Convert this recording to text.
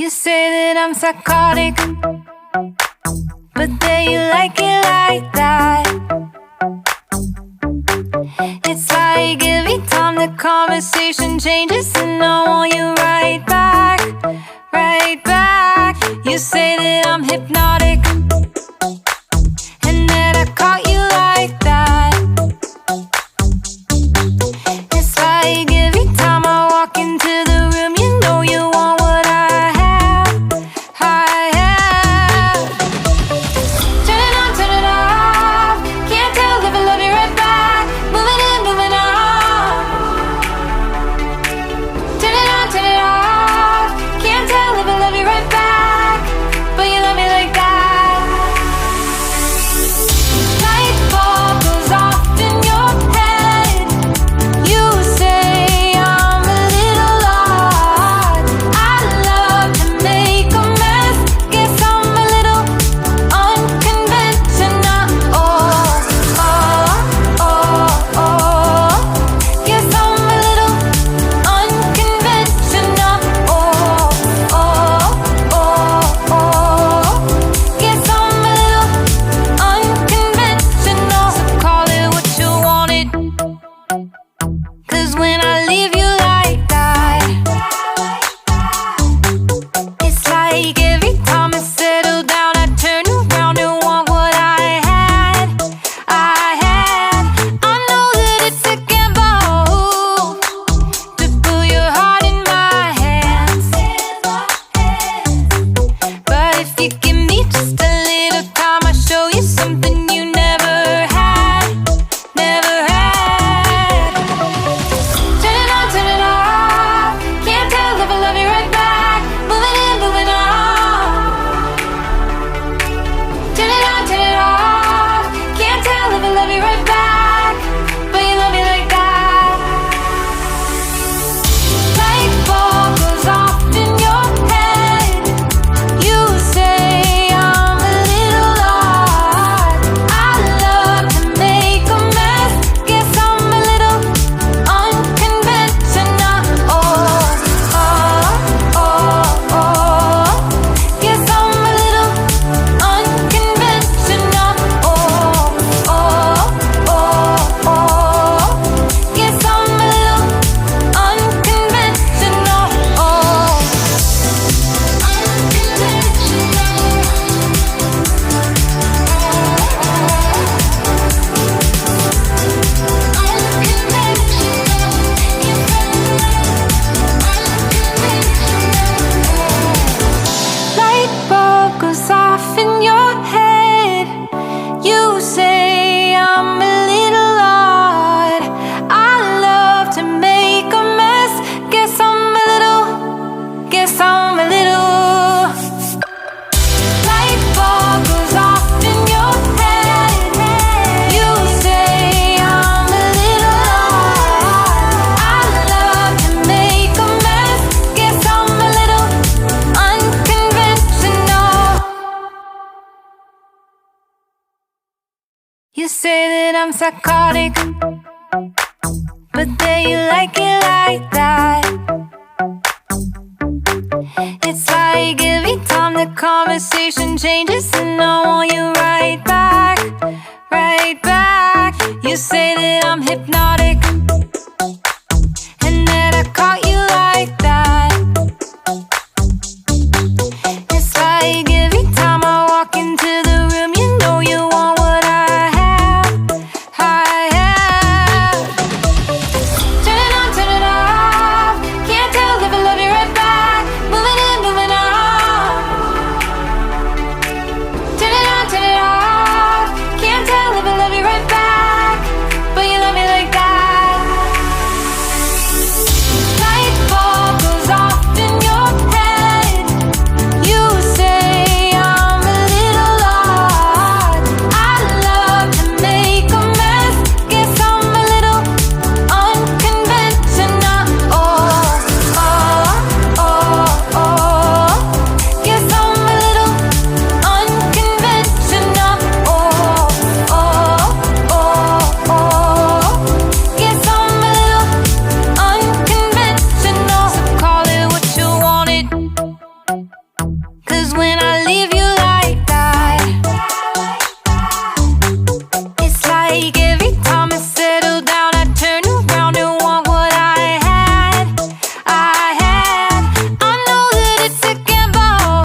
You say that I'm psychotic, but then you like it like that. It's like every time the conversation changes, and I want you right back, right back. You say that I'm hypnotic, and that I caught you like that. It's like every time I walk into the room, you know you want what I have, I have. Turn it on, turn it off. Can't tell if I love you right back. Moving in, moving on. Turn it on, turn it off. Can't tell if I love you right back, but you love me like that. Light bulb goes off in your head. You say I'm a little odd. I love to make a mess. Guess I'm a little unconventional. Oh, oh, oh, oh. Guess I'm a little unconventional. Oh, oh, oh, oh. Guess I'm a little unconventional. So call it what you wanted, 'cause when I leave you like that, it's like every time I settle down, I turn around and want what I had, I had. I know that it's a gamble to put your heart in my hands, but if you give me just a little time, I'll show you something you never had, never had. Turn it on, turn it off. Can't tell if I love you right back. Moving in, moving on. Turn it on, turn it off. Can't tell if I love you right back, but you love me like that. Light bulb goes off in your head. You say I'm a little odd. I love to make a mess. Guess I'm a little unconventional. Oh, oh, oh, oh. Guess I'm a little unconventional. Oh, oh, oh, oh. Guess I'm a little unconventional. Oh, light bulb goes off in your head. You say I'm a little odd. I love to make a mess. Guess I'm a little, guess I'm a little. Light bulb goes off in your head. You say I'm a little odd. I love to make a mess. Guess I'm a little unconventional. You say that I'm psychotic, but then you like it like that. It's like every time the conversation changes, and I want you right back, right back. You say that I'm hypnotic,